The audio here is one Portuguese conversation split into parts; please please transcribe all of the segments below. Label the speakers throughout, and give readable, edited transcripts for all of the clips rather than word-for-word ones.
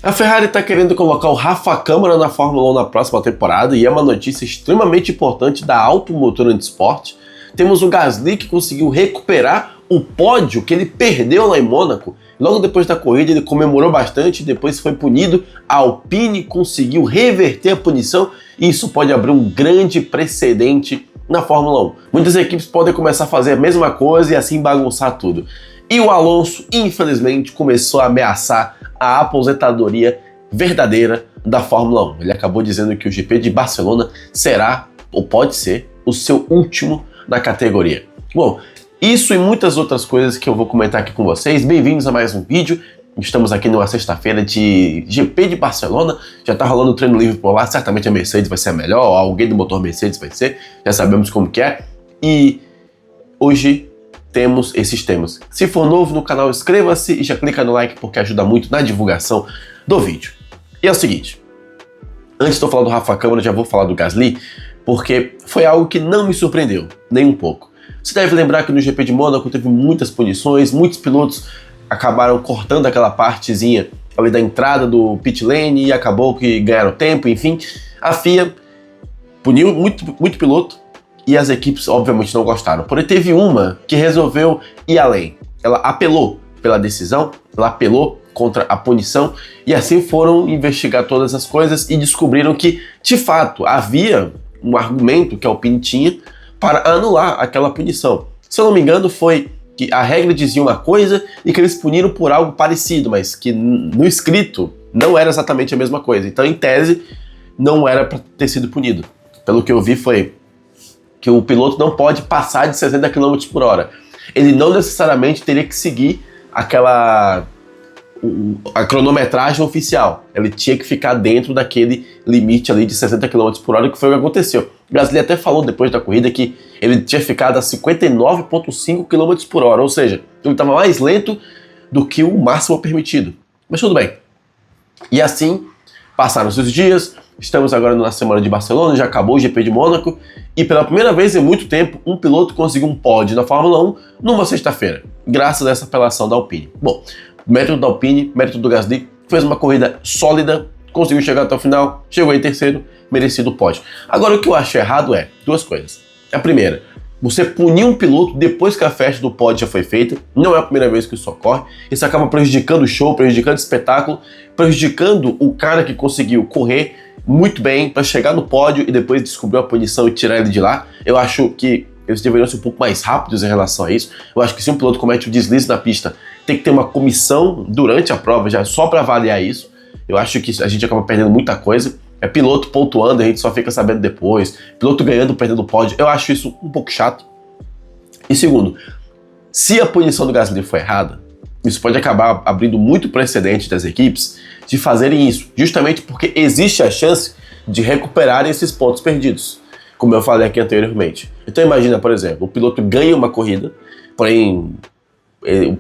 Speaker 1: A Ferrari está querendo colocar o Rafa Câmara na Fórmula 1 na próxima temporada e é uma notícia extremamente importante da Automotor Sport. Temos o Gasly que conseguiu recuperar o pódio que ele perdeu lá em Mônaco. Logo depois da corrida ele comemorou bastante, depois foi punido. A Alpine conseguiu reverter a punição e isso pode abrir um grande precedente na Fórmula 1. Muitas equipes podem começar a fazer a mesma coisa e assim bagunçar tudo. E o Alonso, infelizmente, começou a ameaçar a aposentadoria verdadeira da Fórmula 1. Ele acabou dizendo que o GP de Barcelona será, ou pode ser, o seu último na categoria. Bom, isso e muitas outras coisas que eu vou comentar aqui com vocês. Bem-vindos a mais um vídeo. Estamos aqui numa sexta-feira de GP de Barcelona. Já tá rolando o treino livre por lá. Certamente a Mercedes vai ser a melhor, alguém do motor Mercedes vai ser. Já sabemos como que é. E hoje temos esses temas. Se for novo no canal, inscreva-se e já clica no like porque ajuda muito na divulgação do vídeo. E é o seguinte, antes de eu falar do Rafa Câmara, já vou falar do Gasly, porque foi algo que não me surpreendeu, nem um pouco. Você deve lembrar que no GP de Mônaco teve muitas punições, muitos pilotos acabaram cortando aquela partezinha ali da entrada do pit lane e acabou que ganharam tempo, enfim. A FIA puniu muito piloto, e as equipes, obviamente, não gostaram. Porém, teve uma que resolveu ir além. Ela apelou pela decisão, ela apelou contra a punição, e assim foram investigar todas as coisas e descobriram que, de fato, havia um argumento que a Alpine tinha para anular aquela punição. Se eu não me engano, foi que a regra dizia uma coisa e que eles puniram por algo parecido, mas que no escrito não era exatamente a mesma coisa. Então, em tese, não era para ter sido punido. Pelo que eu vi, foi que o piloto não pode passar de 60 km por hora. Ele não necessariamente teria que seguir a cronometragem oficial. Ele tinha que ficar dentro daquele limite ali de 60 km por hora, que foi o que aconteceu. O Gasly até falou depois da corrida que ele tinha ficado a 59,5 km por hora, ou seja, ele estava mais lento do que o máximo permitido. Mas tudo bem. E assim, passaram-se os dias. Estamos agora na semana de Barcelona, já acabou o GP de Mônaco e pela primeira vez em muito tempo um piloto conseguiu um pódio na Fórmula 1 numa sexta-feira, graças a essa apelação da Alpine. Bom, mérito da Alpine, mérito do Gasly, fez uma corrida sólida, conseguiu chegar até o final, chegou em terceiro, merecido pódio. Agora o que eu acho errado é duas coisas. A primeira, você punir um piloto depois que a festa do pódio já foi feita, não é a primeira vez que isso ocorre, isso acaba prejudicando o show, prejudicando o espetáculo, prejudicando o cara que conseguiu correr muito bem para chegar no pódio e depois descobrir a punição e tirar ele de lá. Eu acho que eles deveriam ser um pouco mais rápidos em relação a isso. Eu acho que se um piloto comete um deslize na pista, tem que ter uma comissão durante a prova já só para avaliar isso. Eu acho que a gente acaba perdendo muita coisa. É piloto pontuando, a gente só fica sabendo depois. Piloto ganhando, perdendo o pódio. Eu acho isso um pouco chato. E segundo, se a punição do Gasly foi errada, isso pode acabar abrindo muito precedente das equipes de fazerem isso, justamente porque existe a chance de recuperarem esses pontos perdidos, como eu falei aqui anteriormente. Então imagina, por exemplo, o piloto ganha uma corrida, porém ele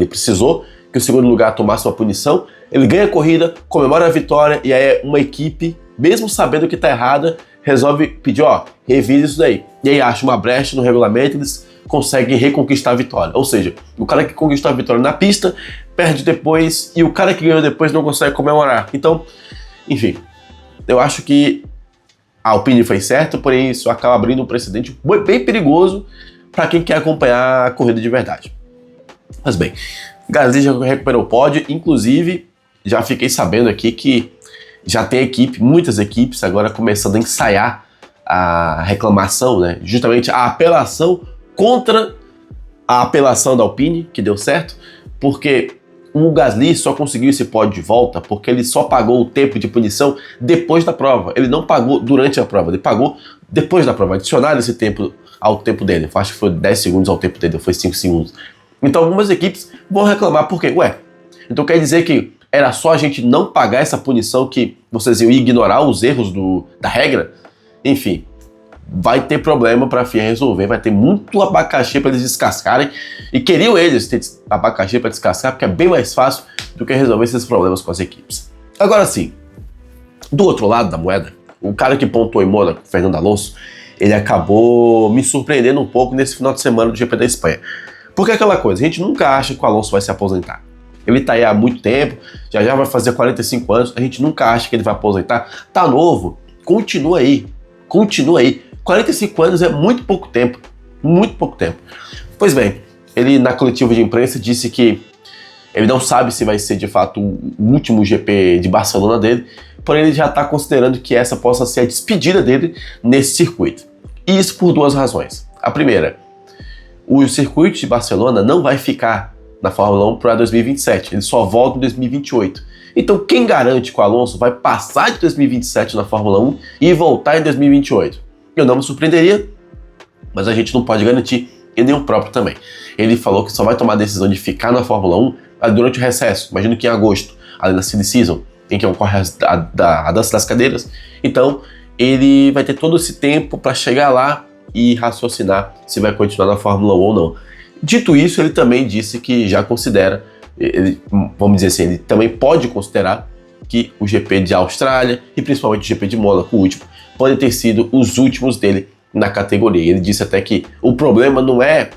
Speaker 1: precisou que o segundo lugar tomasse uma punição, ele ganha a corrida, comemora a vitória, e aí uma equipe, mesmo sabendo que está errada, resolve pedir, revise isso daí. E aí acha uma brecha no regulamento e eles conseguem reconquistar a vitória. Ou seja, o cara que conquistou a vitória na pista perde depois e o cara que ganhou depois não consegue comemorar. Então, enfim, eu acho que a Alpine foi certa, porém isso acaba abrindo um precedente bem perigoso para quem quer acompanhar a corrida de verdade. Mas bem, Gasly já recuperou o pódio, inclusive já fiquei sabendo aqui que já tem muitas equipes agora começando a ensaiar a reclamação, né? Justamente a apelação contra a apelação da Alpine, que deu certo, porque o Gasly só conseguiu esse pódio de volta porque ele só pagou o tempo de punição depois da prova. Ele não pagou durante a prova, ele pagou depois da prova. Adicionaram esse tempo ao tempo dele. Eu acho que foi 10 segundos ao tempo dele, foi 5 segundos. Então algumas equipes vão reclamar porque, então quer dizer que era só a gente não pagar essa punição que vocês iam ignorar os erros da regra? Enfim, vai ter problema para a FIA resolver, vai ter muito abacaxi para eles descascarem, e queriam eles ter abacaxi para descascar, porque é bem mais fácil do que resolver esses problemas com as equipes. Agora sim, do outro lado da moeda, o cara que pontuou em Mônaco, Fernando Alonso, ele acabou me surpreendendo um pouco nesse final de semana do GP da Espanha. Porque é aquela coisa, a gente nunca acha que o Alonso vai se aposentar. Ele tá aí há muito tempo, já vai fazer 45 anos, a gente nunca acha que ele vai aposentar. Tá novo, continua aí. 45 anos é muito pouco tempo, muito pouco tempo. Pois bem, ele na coletiva de imprensa disse que ele não sabe se vai ser de fato o último GP de Barcelona dele, porém ele já está considerando que essa possa ser a despedida dele nesse circuito. E isso por duas razões. A primeira, o circuito de Barcelona não vai ficar na Fórmula 1 para 2027, ele só volta em 2028. Então quem garante que o Alonso vai passar de 2027 na Fórmula 1 e voltar em 2028? Eu não me surpreenderia, mas a gente não pode garantir, e nem o próprio também. Ele falou que só vai tomar a decisão de ficar na Fórmula 1 durante o recesso, imagino que em agosto, ali na Silly Season, em que ocorre a dança das cadeiras. Então ele vai ter todo esse tempo para chegar lá e raciocinar se vai continuar na Fórmula 1 ou não. Dito isso, ele também disse que já considera, vamos dizer assim, ele também pode considerar que o GP de Austrália e principalmente o GP de Mônaco, o último, podem ter sido os últimos dele na categoria. Ele disse até que o problema não é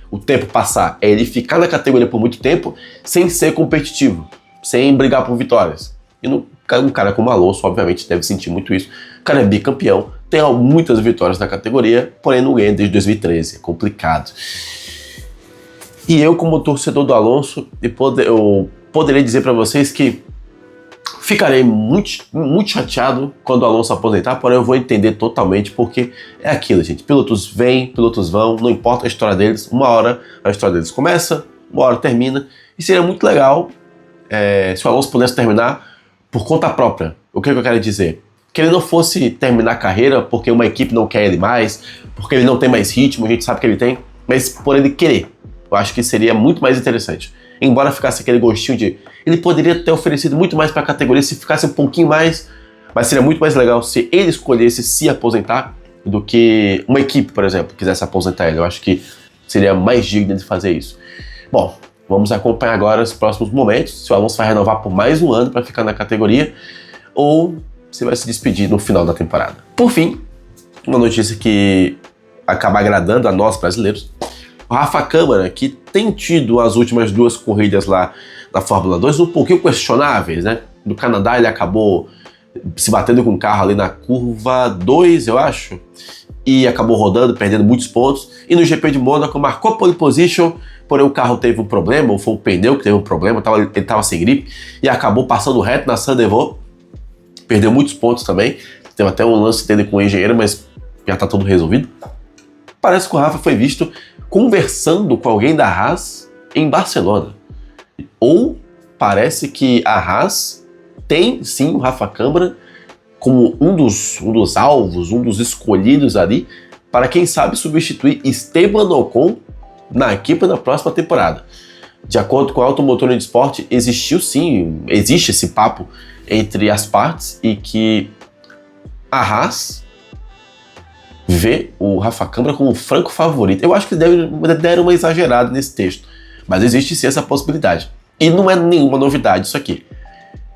Speaker 1: o tempo passar, é ele ficar na categoria por muito tempo sem ser competitivo, sem brigar por vitórias. E um cara como Alonso, obviamente, deve sentir muito isso. O cara é bicampeão, tem muitas vitórias na categoria, porém não ganha desde 2013. É complicado. E eu, como torcedor do Alonso, eu poderia dizer para vocês que ficarei muito, muito chateado quando o Alonso aposentar, porém eu vou entender totalmente, porque é aquilo, gente. Pilotos vêm, pilotos vão, não importa a história deles. Uma hora a história deles começa, uma hora termina. E seria muito legal se o Alonso pudesse terminar por conta própria. O que eu quero dizer? Que ele não fosse terminar a carreira porque uma equipe não quer ele mais, porque ele não tem mais ritmo, a gente sabe que ele tem, mas por ele querer. Eu acho que seria muito mais interessante. Embora ficasse aquele gostinho de... Ele poderia ter oferecido muito mais para a categoria se ficasse um pouquinho mais, mas seria muito mais legal se ele escolhesse se aposentar do que uma equipe, por exemplo, quisesse aposentar ele. Eu acho que seria mais digno de fazer isso. Bom, vamos acompanhar agora os próximos momentos, se o Alonso vai renovar por mais um ano para ficar na categoria ou se vai se despedir no final da temporada. Por fim, uma notícia que acaba agradando a nós brasileiros. O Rafa Câmara, que tem tido as últimas duas corridas lá na Fórmula 2 um pouquinho questionáveis, né? No Canadá ele acabou se batendo com o carro ali na curva 2, eu acho, e acabou rodando, perdendo muitos pontos. E no GP de Mônaco marcou pole position, porém o carro teve um problema, ou foi o pneu que teve um problema, ele estava sem gripe, e acabou passando reto na Sandevaux, perdeu muitos pontos também. Teve até um lance dele com o engenheiro, mas já está tudo resolvido. Parece que o Rafa foi visto conversando com alguém da Haas em Barcelona. Ou parece que a Haas tem sim o Rafa Câmara como um dos alvos, um dos escolhidos ali para quem sabe substituir Esteban Ocon na equipe na próxima temporada. De acordo com a Automotor Esporte, existe esse papo entre as partes e que a Haas vê o Rafa Câmara como um franco favorito. Eu acho que deram uma exagerada nesse texto, mas existe sim essa possibilidade. E não é nenhuma novidade isso aqui,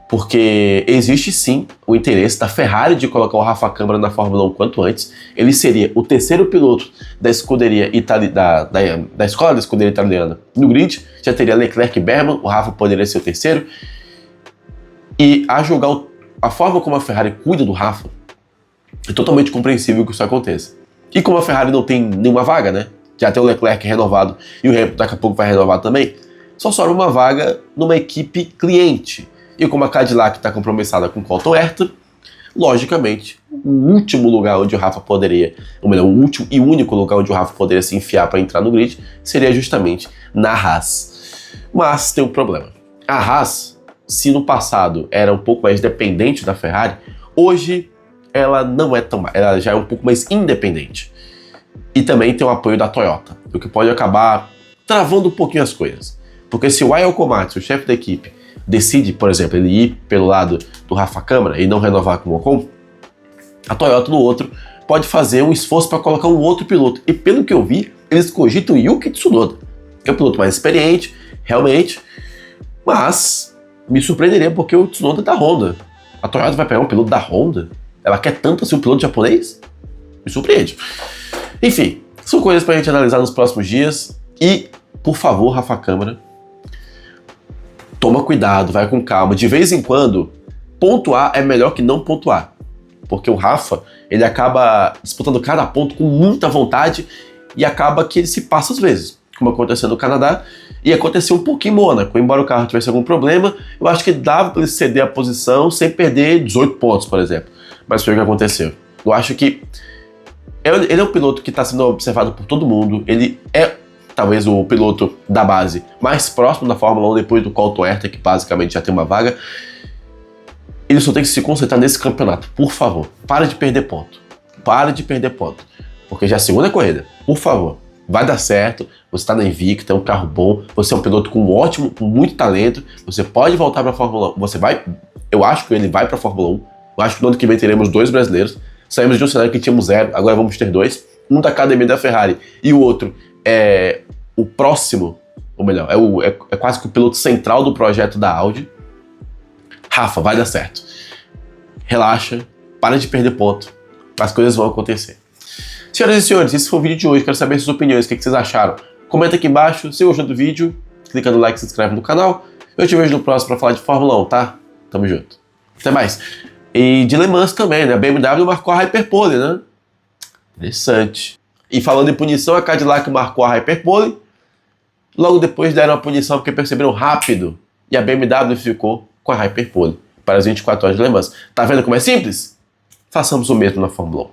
Speaker 1: porque existe sim o interesse da Ferrari de colocar o Rafa Câmara na Fórmula 1 quanto antes. Ele seria o terceiro piloto da escuderia da escola da escuderia italiana no grid. Já teria Leclerc e Berman, o Rafa poderia ser o terceiro. E a julgar a forma como a Ferrari cuida do Rafa, é totalmente compreensível que isso aconteça. E como a Ferrari não tem nenhuma vaga, né? Já tem o Leclerc renovado e o Hamilton daqui a pouco vai renovar também, só sobra uma vaga numa equipe cliente. E como a Cadillac está compromissada com o Colton Herta, logicamente, o último lugar onde o Rafa poderia, ou melhor, o último e único lugar onde o Rafa poderia se enfiar para entrar no grid seria justamente na Haas. Mas tem um problema. A Haas, se no passado era um pouco mais dependente da Ferrari, hoje ela não é tão mais, ela já é um pouco mais independente. E também tem o apoio da Toyota, o que pode acabar travando um pouquinho as coisas. Porque se o Ayao Komatsu, o chefe da equipe, decide, por exemplo, ele ir pelo lado do Rafa Câmara e não renovar com o Ocon, a Toyota no outro pode fazer um esforço para colocar um outro piloto. E pelo que eu vi, eles cogitam Yuki Tsunoda, que é o piloto mais experiente, realmente, mas me surpreenderia porque o Tsunoda é da Honda. A Toyota vai pegar um piloto da Honda? Ela quer tanto assim um piloto japonês? Me surpreende. Enfim, são coisas pra gente analisar nos próximos dias. E, por favor, Rafa Câmara, toma cuidado, vai com calma. De vez em quando, pontuar é melhor que não pontuar. Porque o Rafa, ele acaba disputando cada ponto com muita vontade e acaba que ele se passa às vezes, como aconteceu no Canadá e aconteceu um pouquinho em Mônaco. Embora o carro tivesse algum problema, eu acho que dava para ele ceder a posição sem perder 18 pontos, por exemplo. Mas foi o que aconteceu. Eu acho que ele é um piloto que está sendo observado por todo mundo, ele é talvez o piloto da base mais próximo da Fórmula 1 depois do Colton Herta, que basicamente já tem uma vaga. Ele só tem que se concentrar nesse campeonato, por favor. Para de perder ponto. Para de perder ponto. Porque já é a segunda corrida. Por favor. Vai dar certo. Você está na Invicta, é um carro bom. Você é um piloto com muito talento. Você pode voltar para a Fórmula 1. Você vai. Eu acho que ele vai para a Fórmula 1. Eu acho que no ano que vem teremos 2 brasileiros. Saímos de um cenário que tínhamos 0, agora vamos ter 2. Um da academia da Ferrari e o outro é o próximo, ou melhor, é quase que o piloto central do projeto da Audi. Rafa, vai dar certo. Relaxa, para de perder ponto. As coisas vão acontecer. Senhoras e senhores, esse foi o vídeo de hoje. Quero saber suas opiniões, o que vocês acharam. Comenta aqui embaixo. Se gostou do vídeo, clica no like e se inscreve no canal. Eu te vejo no próximo para falar de Fórmula 1, tá? Tamo junto. Até mais. E de Le Mans também, né? A BMW marcou a Hyperpole, né? Interessante. E falando em punição, a Cadillac marcou a Hyperpole. Logo depois deram a punição porque perceberam rápido. E a BMW ficou com a Hyperpole para as 24 horas de Le Mans. Tá vendo como é simples? Façamos o mesmo na Fórmula 1.